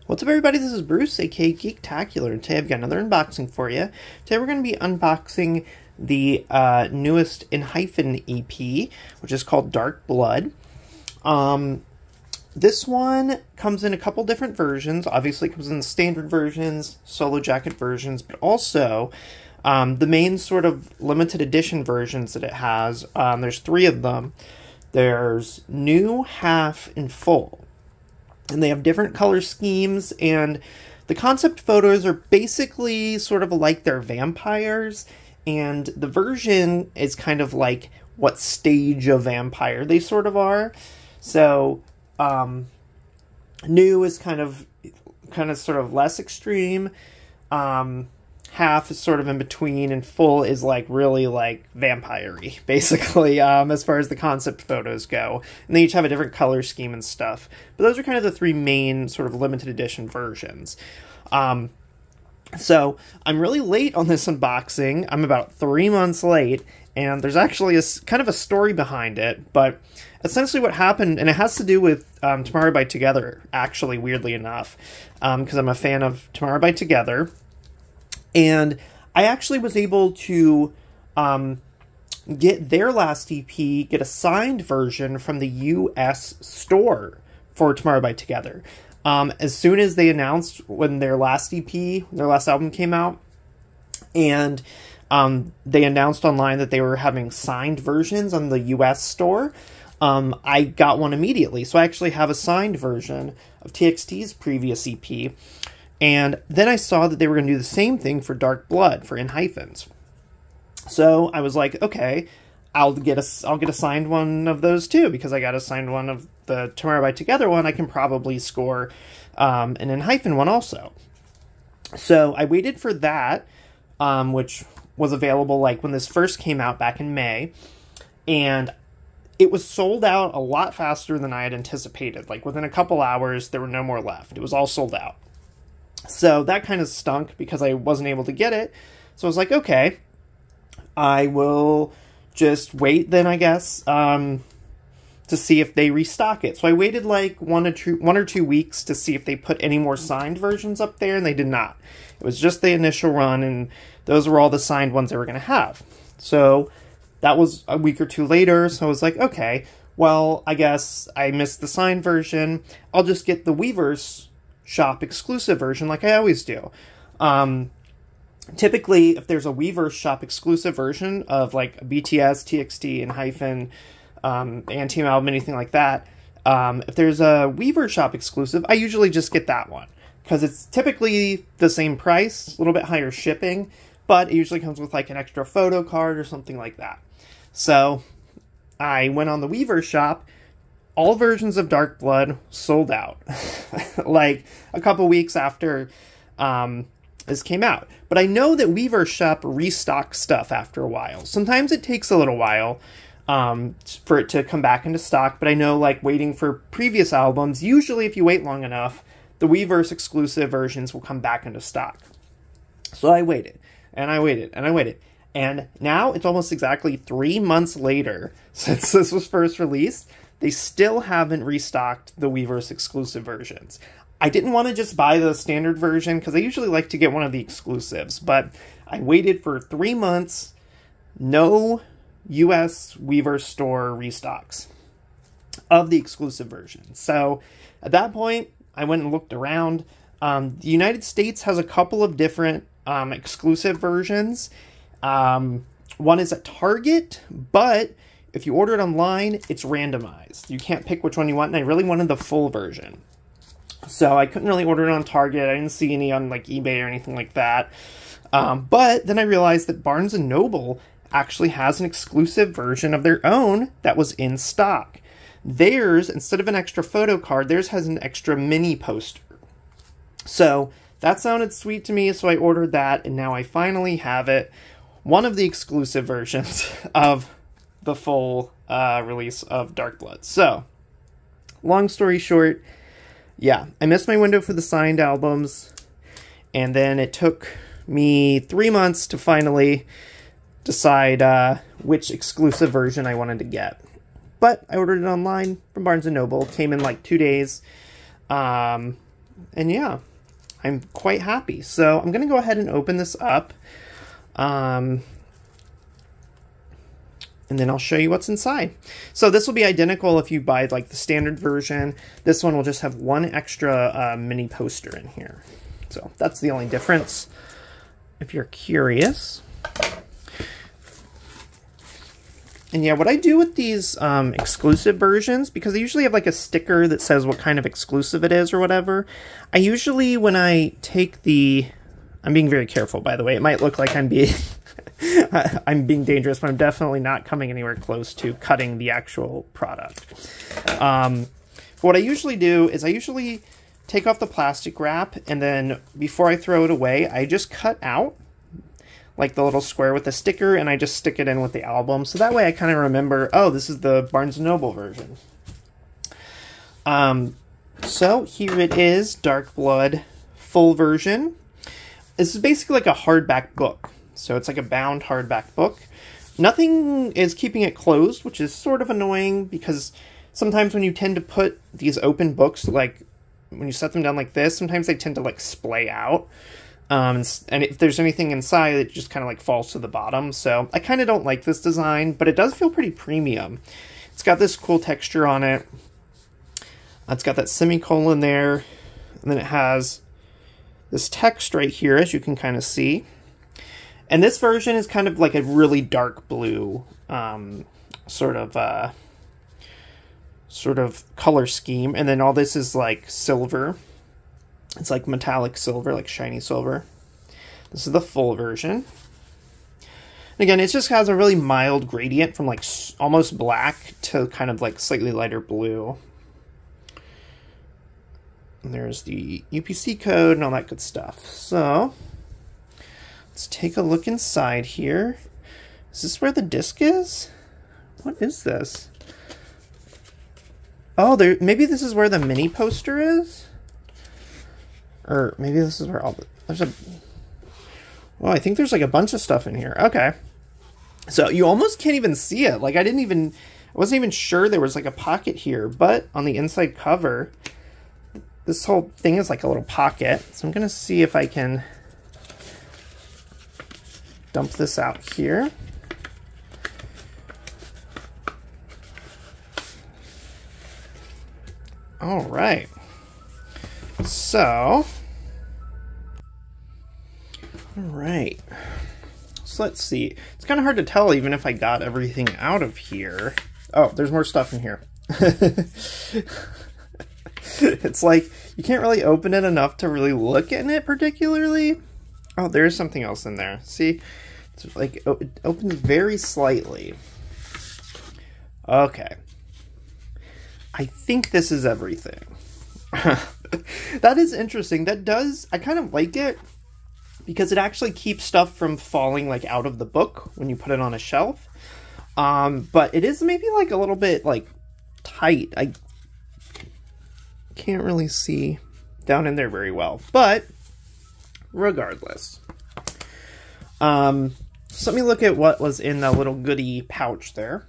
What's up, everybody? This is Bruce, aka Geektacular, and today I've got another unboxing for you. Today we're going to be unboxing the newest ENHYPEN EP, which is called Dark Blood. This one comes in a couple different versions. Obviously, it comes in the standard versions, solo jacket versions, but also the main sort of limited edition versions that it has. There's 3 of them. There's new, half, and full. And they have different color schemes, and the concept photos are basically sort of like they're vampires, and the version is kind of like what stage of vampire they sort of are. So, new is kind of sort of less extreme. Half is sort of in between, and full is like really like vampire-y, basically, as far as the concept photos go. And they each have a different color scheme and stuff. But those are kind of the 3 main sort of limited edition versions. So I'm really late on this unboxing. I'm about 3 months late, and there's actually kind of a story behind it. But essentially what happened, and it has to do with Tomorrow by Together, actually, weirdly enough, because I'm a fan of Tomorrow by Together. And I actually was able to get their last EP, get a signed version from the US store for Tomorrow by Together. As soon as they announced when their last EP, their last album came out, and they announced online that they were having signed versions on the US store, I got one immediately. So I actually have a signed version of TXT's previous EP. And then I saw that they were going to do the same thing for Dark Blood, for ENHYPEN's. So I was like, okay, I'll get a signed one of those too, because I got a signed one of the Tomorrow by Together one. I can probably score an ENHYPEN one also. So I waited for that, which was available like when this first came out back in May, and it was sold out a lot faster than I had anticipated. Like within a couple hours, there were no more left. It was all sold out. So that kind of stunk because I wasn't able to get it. So I was like, okay, I will just wait then, I guess, to see if they restock it. So I waited like one or two weeks to see if they put any more signed versions up there, and they did not. It was just the initial run, and those were all the signed ones they were going to have. So that was a week or 2 later, so I was like, okay, well, I guess I missed the signed version. I'll just get the Weverse shop exclusive version like I always do. Typically, if there's a Weverse shop exclusive version of like BTS, TXT, ENHYPEN, and Team Album, anything like that, if there's a Weverse shop exclusive, I usually just get that one because it's typically the same price, a little bit higher shipping, but it usually comes with like an extra photo card or something like that. So I went on the Weverse shop. All versions of Dark Blood sold out, like a couple weeks after this came out. But I know that Weverse shop restocks stuff after a while. Sometimes it takes a little while for it to come back into stock, but I know like waiting for previous albums, usually if you wait long enough, the Weverse exclusive versions will come back into stock. So I waited, and I waited, and I waited. And now it's almost exactly 3 months later since this was first released. They still haven't restocked the Weverse exclusive versions. I didn't want to just buy the standard version because I usually like to get one of the exclusives, but I waited for 3 months, no US Weverse store restocks of the exclusive version. So at that point, I went and looked around. The United States has a couple of different exclusive versions. One is at Target, but if you order it online, it's randomized. You can't pick which one you want, and I really wanted the full version. So I couldn't really order it on Target. I didn't see any on like eBay or anything like that. But then I realized that Barnes & Noble actually has an exclusive version of their own that was in stock. Theirs, instead of an extra photo card, theirs has an extra mini poster. So that sounded sweet to me, so I ordered that, and now I finally have it. One of the exclusive versions of the full release of Dark Blood. So, long story short, yeah, I missed my window for the signed albums, and then it took me 3 months to finally decide which exclusive version I wanted to get. But I ordered it online from Barnes & Noble. It came in like 2 days. And yeah, I'm quite happy. So I'm going to go ahead and open this up. And then I'll show you what's inside. So this will be identical if you buy like the standard version. This one will just have one extra mini poster in here. So that's the only difference, if you're curious. And yeah, what I do with these exclusive versions, because they usually have like a sticker that says what kind of exclusive it is or whatever, I usually, when I take the... I'm being very careful, by the way. It might look like I'm being... I'm being dangerous, but I'm definitely not coming anywhere close to cutting the actual product. What I usually do is I usually take off the plastic wrap, and then before I throw it away, I just cut out like the little square with the sticker, and I just stick it in with the album. So that way I kind of remember, oh, this is the Barnes & Noble version. So here it is, Dark Blood full version. This is basically like a hardback book. So it's like a bound hardback book. Nothing is keeping it closed, which is sort of annoying because sometimes when you tend to put these open books, like when you set them down like this, sometimes they tend to like splay out. And if there's anything inside, it just kind of like falls to the bottom. So I kind of don't like this design, but it does feel pretty premium. It's got this cool texture on it. It's got that semicolon there. And then it has this text right here, as you can kind of see. And this version is kind of like a really dark blue sort of color scheme. And then all this is like silver. It's like metallic silver, like shiny silver. This is the full version. And again, it just has a really mild gradient from like almost black to kind of like slightly lighter blue. And there's the UPC code and all that good stuff. So let's take a look inside here. Is this where the disc is? What is this? Oh, maybe this is where the mini poster is? Or maybe this is where all the... Well, I think there's like a bunch of stuff in here. Okay. So you almost can't even see it. Like I wasn't even sure there was like a pocket here, but on the inside cover, this whole thing is like a little pocket. So I'm going to see if I can dump this out here. All right. So, all right. So let's see. It's kind of hard to tell even if I got everything out of here. Oh, there's more stuff in here. It's like you can't really open it enough to really look in it particularly. Oh, there's something else in there. See? It's like it opens very slightly. Okay. I think this is everything. That is interesting. I kind of like it because it actually keeps stuff from falling like out of the book when you put it on a shelf. But it is maybe like a little bit like tight. I can't really see down in there very well, but regardless. So let me look at what was in that little goodie pouch there.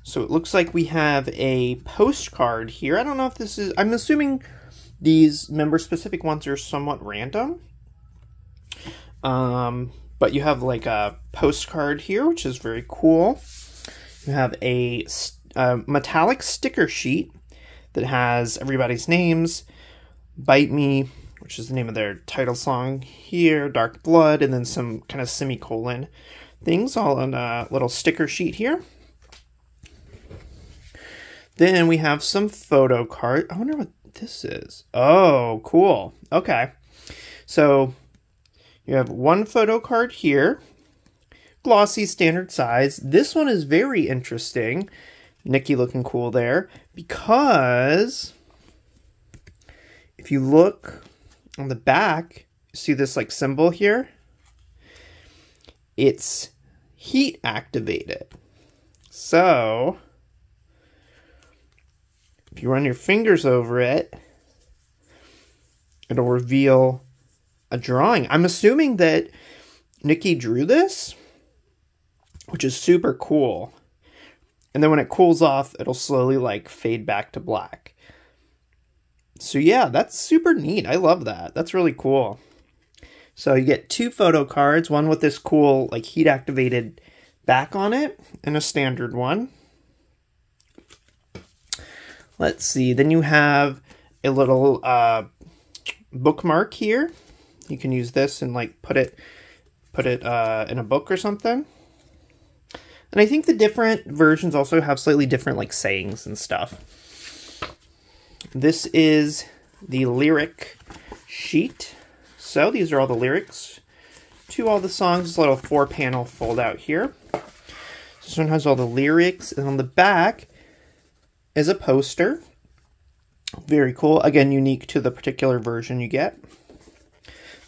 So it looks like we have a postcard here. I don't know if this is... I'm assuming these member-specific ones are somewhat random. But you have like a postcard here, which is very cool. You have a metallic sticker sheet that has everybody's names. Bite Me, which is the name of their title song here. Dark Blood, and then some kind of semicolon things all on a little sticker sheet here. Then we have some photo card. I wonder what this is. Oh, cool. Okay. So you have one photo card here. Glossy, standard size. This one is very interesting. Nikki looking cool there. Because if you look on the back, you see this like symbol here? It's heat activated. So if you run your fingers over it, it'll reveal a drawing. I'm assuming that Nikki drew this, which is super cool. And then when it cools off, it'll slowly like fade back to black. So yeah, that's super neat. I love that. That's really cool. So you get 2 photo cards, one with this cool like heat activated back on it and a standard one. Let's see. Then you have a little bookmark here. You can use this and like put it in a book or something. And I think the different versions also have slightly different like sayings and stuff. This is the lyric sheet. So these are all the lyrics to all the songs. This little 4-panel fold out here. This one has all the lyrics, and on the back is a poster. Very cool. Again, unique to the particular version you get.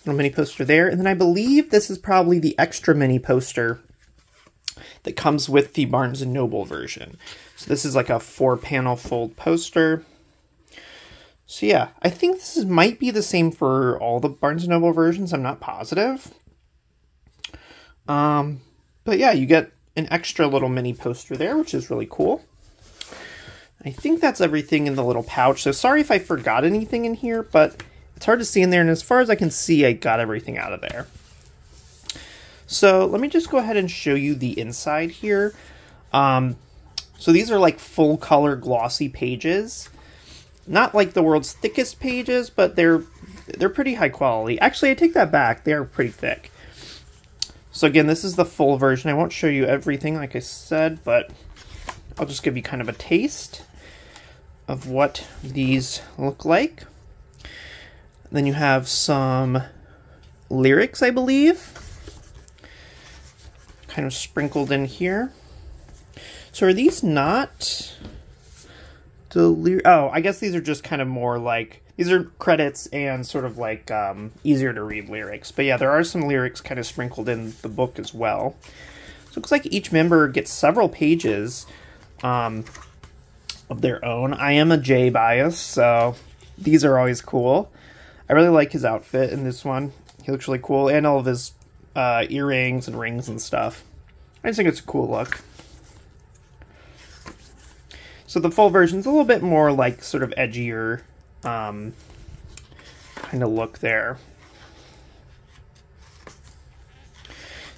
Little mini poster there. And then I believe this is probably the extra mini poster that comes with the Barnes & Noble version. So this is like a 4-panel fold poster. So yeah, I think this might be the same for all the Barnes & Noble versions. I'm not positive. But yeah, you get an extra little mini poster there, which is really cool. I think that's everything in the little pouch. So sorry if I forgot anything in here, but it's hard to see in there. And as far as I can see, I got everything out of there. So let me just go ahead and show you the inside here. So these are like full color glossy pages. Not like the world's thickest pages, but they're pretty high quality. Actually, I take that back. They are pretty thick. So again, this is the full version. I won't show you everything like I said, but I'll just give you kind of a taste of what these look like. Then you have some lyrics, I believe, kind of sprinkled in here. So are these not... Oh, I guess these are just kind of more like, these are credits and sort of like easier to read lyrics. But yeah, there are some lyrics kind of sprinkled in the book as well. So it looks like each member gets several pages of their own. I am a J bias, so these are always cool. I really like his outfit in this one. He looks really cool, and all of his earrings and rings and stuff. I just think it's a cool look. So the full version's a little bit more like sort of edgier kind of look there.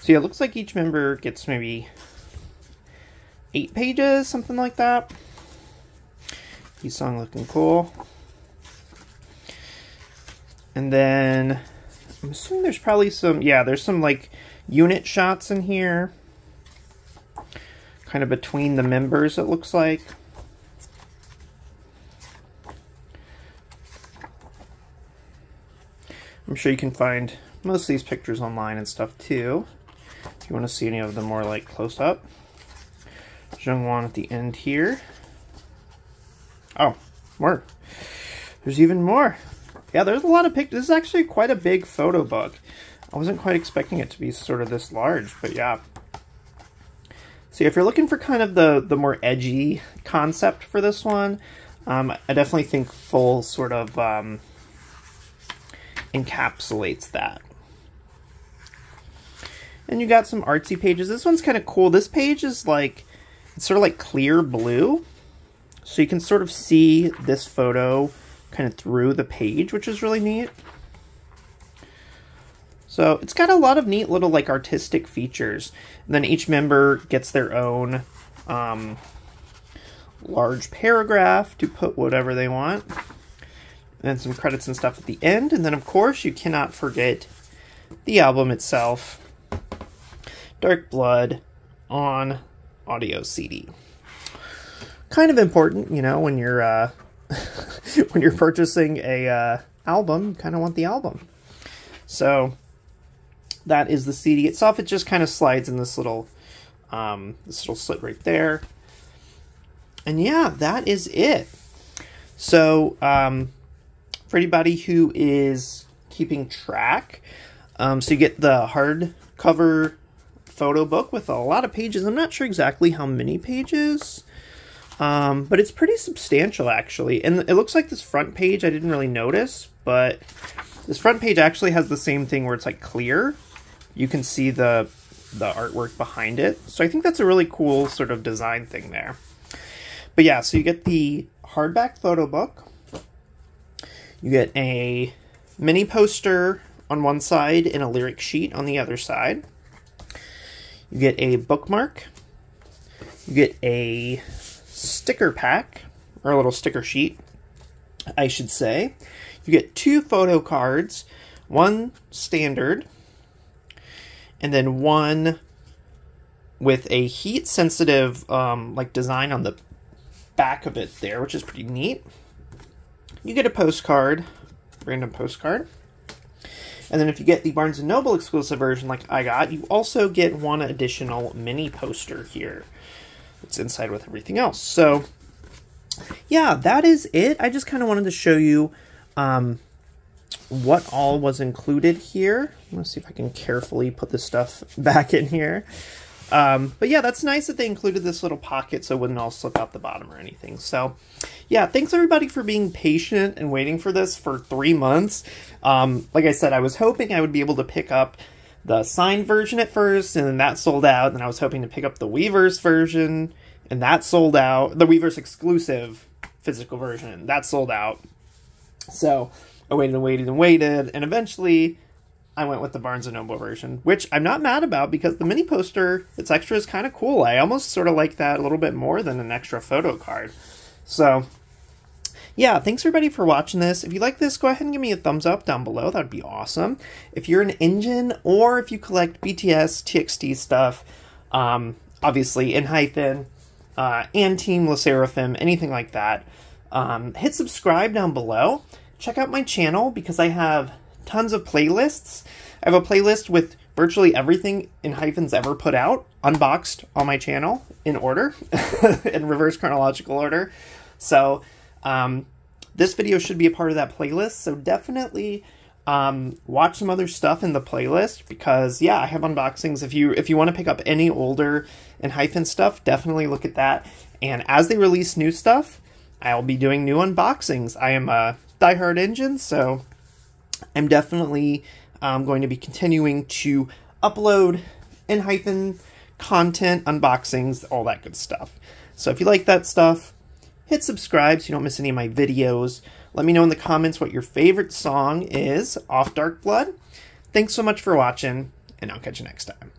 So yeah, it looks like each member gets maybe 8 pages, something like that. Each song looking cool. And then I'm assuming there's probably some, yeah, there's some like unit shots in here. Kind of between the members, it looks like. I'm sure you can find most of these pictures online and stuff too, if you want to see any of them more like close up. Jungwon at the end here. Oh, more. There's even more. Yeah, there's a lot of pictures. This is actually quite a big photo book. I wasn't quite expecting it to be sort of this large, but yeah. So if you're looking for kind of the more edgy concept for this one, I definitely think full sort of encapsulates that. And you got some artsy pages. This one's kind of cool. This page is like, it's sort of like clear blue. So you can sort of see this photo kind of through the page, which is really neat. So it's got a lot of neat little like artistic features. And then each member gets their own large paragraph to put whatever they want. And some credits and stuff at the end. And then, of course, you cannot forget the album itself. Dark Blood on audio CD. Kind of important, you know, when you're when you're purchasing a album, you kind of want the album. So that is the CD itself. It just kind of slides in this little slit right there. And yeah, that is it. So, for anybody who is keeping track, so you get the hardcover photo book with a lot of pages. I'm not sure exactly how many pages, but it's pretty substantial actually. And it looks like this front page I didn't really notice, but this front page actually has the same thing where it's like clear. You can see the artwork behind it. So I think that's a really cool sort of design thing there. But yeah, so you get the hardback photo book. You get a mini poster on one side and a lyric sheet on the other side. You get a bookmark. You get a sticker pack, or a little sticker sheet, I should say. You get 2 photo cards, one standard, and then one with a heat-sensitive like design on the back of it there, which is pretty neat. You get a postcard, random postcard. And then if you get the Barnes & Noble exclusive version like I got, you also get one additional mini poster here. It's inside with everything else. So, yeah, that is it. I just kind of wanted to show you what all was included here. Let's see if I can carefully put this stuff back in here. But yeah, that's nice that they included this little pocket so it wouldn't all slip out the bottom or anything. So yeah, thanks everybody for being patient and waiting for this for 3 months. Like I said, I was hoping I would be able to pick up the signed version at first, and then that sold out. And then I was hoping to pick up the Weverse version, and that sold out. The Weverse exclusive physical version, that sold out. So I waited and waited and waited, and eventually I went with the Barnes & Noble version, which I'm not mad about because the mini poster, its extra, is kind of cool. I almost sort of like that a little bit more than an extra photo card. So, yeah, thanks everybody for watching this. If you like this, go ahead and give me a thumbs up down below. That would be awesome. If you're an Engine or if you collect BTS, TXT stuff, obviously ENHYPEN, and Team Le Sserafim, anything like that, hit subscribe down below. Check out my channel because I have tons of playlists. I have a playlist with virtually everything ENHYPEN's ever put out, unboxed on my channel in order, in reverse chronological order. So this video should be a part of that playlist. So definitely watch some other stuff in the playlist because yeah, I have unboxings. If you want to pick up any older ENHYPEN stuff, definitely look at that. And as they release new stuff, I'll be doing new unboxings. I am a diehard Engine, so I'm definitely going to be continuing to upload ENHYPEN content, unboxings, all that good stuff. So if you like that stuff, hit subscribe so you don't miss any of my videos. Let me know in the comments what your favorite song is off Dark Blood. Thanks so much for watching, and I'll catch you next time.